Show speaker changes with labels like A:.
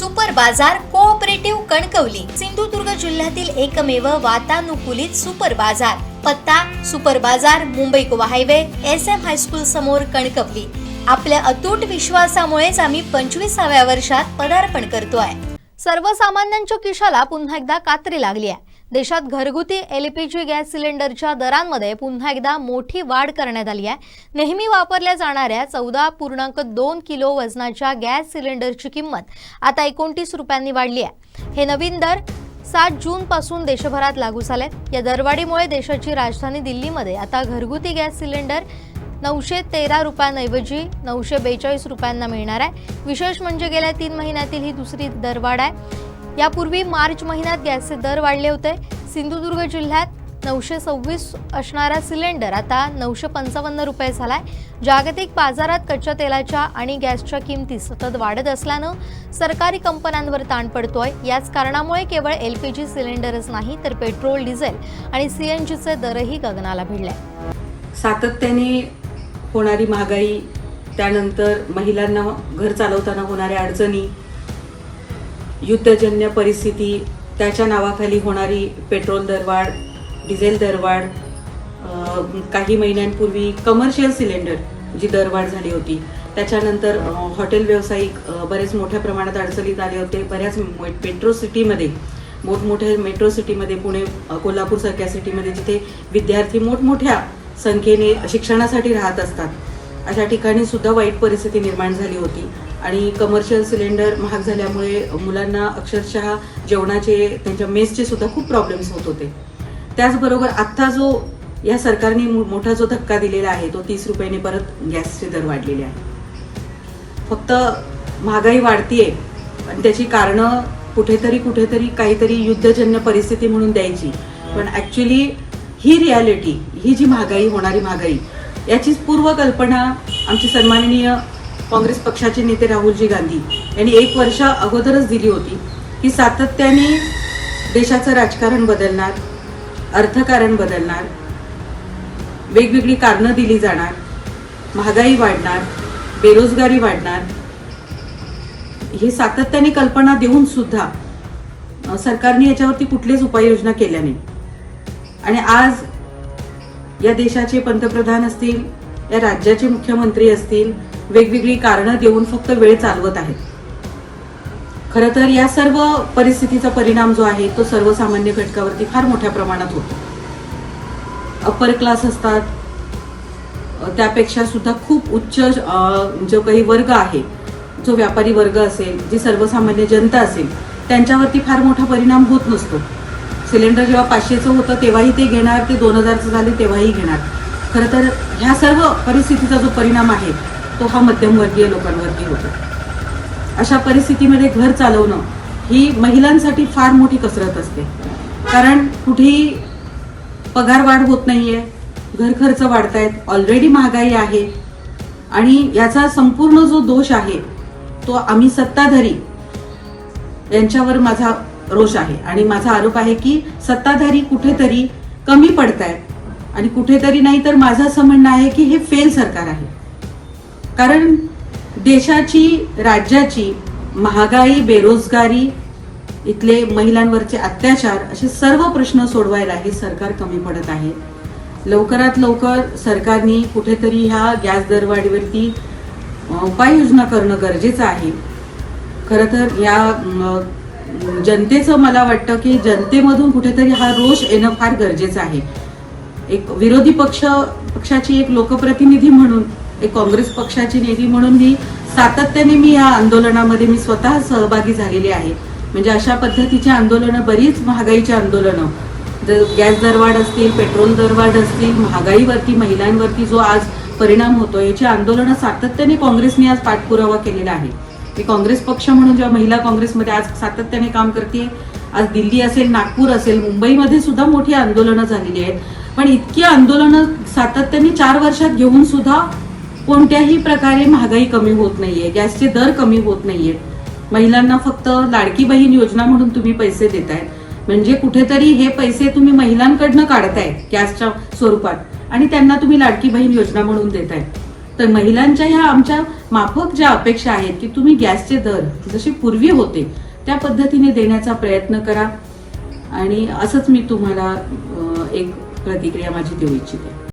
A: Super बाजार cooperative Kankavli Sindhudurg जिल्ह्यातील एकमेव वातानुकूलित सुपर बाजार। पत्ता सुपर बाजार Mumbai Goa highway SM high school समोर कणकवली। आपल्या अतूट विश्वासामुळेच आम्ही 25व्या वर्षात पदार्पण करतोय। सर्वसामान्यांच्या खिशाला पुन्हा एकदा कात्री लागली आहे। देशात घरगुती LPG गॅस सिलेंडरच्या दरांमध्ये पुन्हा एकदा मोठी वाढ करण्यात आली आहे। नेहमी वापरल्या जाणाऱ्या 14.2 किलो वजनाच्या गॅस सिलेंडरची किंमत आता 29 रुपयांनी वाढली आहे। हे नवीन दर 7 जून पासून देशभरात लागू झालेत। या दरवाढीमुळे देशाची राजधानी दिल्लीमध्ये आता घरगुती गॅस सिलेंडर 913 रुपयांऐवजी 942 रुपयांना मिळणार आहे। विशेष म्हणजे गेल्या 3 महिन्यातील ही दुसरी दरवाढ आहे। यापूर्वी मार्च महिन्यात गॅसचे दर वाढले होते। सिंधुदुर्ग जिल्ह्यात 926 असणारा सिलेंडर आता 955 रुपये झालाय। जागतिक बाजारात कच्च्या तेलाच्या आणि गॅसच्या किमती सतत वाढत असल्यानं सरकारी कंपन्यांवर ताण पडतोय। याच कारणामुळे केवळ LPG सिलेंडरच नाही तर पेट्रोल, डिझेल आणि CNGचे दरही गगनाला भिडले।
B: सातत्याने होणारी महागाई, त्यानंतर महिलांना घर चालवताना होणाऱ्या अडचणी, युद्धजन्य परिस्थिती, त्याच्या नावाखाली होणारी पेट्रोल दरवाढ, डिझेल दरवाढ, काही महिन्यांपूर्वी कमर्शियल सिलेंडर जी दरवाढ झाली होती, त्याच्यानंतर हॉटेल व्यावसायिक बरेच मोठ्या प्रमाणात अडचणीत आले होते। बऱ्याच मेट्रो सिटीमध्ये, मोठमोठ्या मेट्रो सिटीमध्ये, पुणे, कोल्हापूरसारख्या सिटीमध्ये जिथे विद्यार्थी मोठमोठ्या संख्येने शिक्षणासाठी राहत असतात, अशा ठिकाणी सुद्धा वाईट परिस्थिती निर्माण झाली होती। आणि कमर्शियल सिलेंडर महाग झाल्यामुळे मुलांना अक्षरशः जेवणाचे, त्यांच्या मेसचे सुद्धा खूप प्रॉब्लेम्स होत होते। त्याचबरोबर आत्ता जो या सरकारने मोठा जो धक्का दिलेला आहे तो 30 रुपयांनी परत गॅसचे दर वाढलेले आहे। फक्त महागाई वाढतीये आणि त्याची कारणं कुठेतरी काहीतरी युद्धजन्य परिस्थिती म्हणून द्यायची, पण ॲक्च्युली ही रियालिटी, ही जी महागाई, होणारी महागाई, याचीच पूर्वकल्पना आमची सन्माननीय काँग्रेस पक्षाचे नेते राहुलजी गांधी यांनी 1 वर्ष अगोदरच दिली होती की सातत्याने देशाचं राजकारण बदलणार, अर्थकारण बदलणार, वेगवेगळी कारणं दिली जाणार, महागाई वाढणार, बेरोजगारी वाढणार, हे सातत्याने कल्पना देऊन सुद्धा सरकारने याच्यावरती कुठलीच उपाययोजना केल्या नाही। आणि आज या देशाचे पंतप्रधान असतील, या राज्याचे मुख्यमंत्री असतील, वेगवेगळी कारणं देऊन फक्त वेळ चालवत आहेत। खरं तर या सर्व परिस्थितीचा परिणाम जो आहे तो सर्वसामान्य घटकावरती फार मोठ्या प्रमाणात होतो। अप्पर क्लास असतात, त्यापेक्षा सुद्धा खूप उच्च जो काही वर्ग आहे, जो व्यापारी वर्ग असेल, जी सर्वसामान्य जनता असेल, त्यांच्यावरती फार मोठा परिणाम होत नसतो। सिलेंडर जेव्हा 500चं होतं तेव्हाही ते घेणार, ते 2000चं झाले तेव्हाही घेणार। खरं तर ह्या सर्व परिस्थितीचा जो परिणाम आहे तो हा मध्यमवर्गीय लोकांवरती होतो। अशा परिस्थितीमध्ये घर चालवणं ही महिलांसाठी फार मोठी कसरत असते, कारण कुठेही पगारवाढ होत नाहीये, घर खर्च वाढतायत, ऑलरेडी महागाई आहे। आणि याचा संपूर्ण जो दोष आहे तो आम्ही सत्ताधारी यांच्यावर माझा रोष आहे। आणि माझा आरोप आहे की सत्ताधारी कुठेतरी कमी पडतायत आणि कुठेतरी नाही तर माझं असं म्हणणं आहे की हे फेल सरकार आहे। कारण देशाची, राज्याची महागाई, बेरोजगारी, इथले महिलांवरचे अत्याचार, असे सर्व प्रश्न सोडवायला हे सरकार कमी पडत आहे। लवकरात लवकर सरकारने कुठेतरी ह्या गॅस दरवाढीवरती उपाययोजना करणं गरजेचं आहे। खरं तर या जनतेचं, मला वाटतं की जनतेमधून कुठेतरी हा रोष येणं फार गरजेचं आहे। एक विरोधी पक्षाची एक लोकप्रतिनिधी म्हणून, एक काँग्रेस पक्षाची नेती म्हणून मी सातत्याने या आंदोलनामध्ये मी स्वतः सहभागी झालेली आहे। म्हणजे अशा पद्धतीची आंदोलनं, बरीच महागाईची आंदोलनं, गॅस दरवाढ असतील, पेट्रोल दरवाढ असतील, महागाईवरती, महिलांवरती जो आज परिणाम होतो, याची आंदोलनं सातत्याने काँग्रेसने आज पाठपुरावा केलेला आहे। मी काँग्रेस पक्ष म्हणून जेव्हा महिला काँग्रेसमध्ये आज सातत्याने काम करते, आज दिल्ली असेल, नागपूर असेल, मुंबईमध्ये सुद्धा मोठी आंदोलनं झालेली आहेत। पण इतकी आंदोलनं सातत्याने 4 वर्षात घेऊन सुद्धा कोणत्याही प्रकारे महागाई कमी होत नाहीये, गॅसचे दर कमी होत नाहीयेत। महिलांना फक्त लाडकी बहीण योजना म्हणून तुम्ही पैसे देताय, म्हणजे कुठेतरी हे पैसे तुम्ही महिलांकडनं काढताय गॅसच्या स्वरूपात आणि त्यांना तुम्ही लाडकी बहीण योजना म्हणून देताय। तर महिलांच्या ह्या आमच्या माफक ज्या अपेक्षा आहेत की तुम्ही गॅसचे दर जसे पूर्वी होते त्या पद्धतीने देण्याचा प्रयत्न करा, आणि असंच मी तुम्हाला एक प्रतिक्रिया माझी देऊ इच्छिते.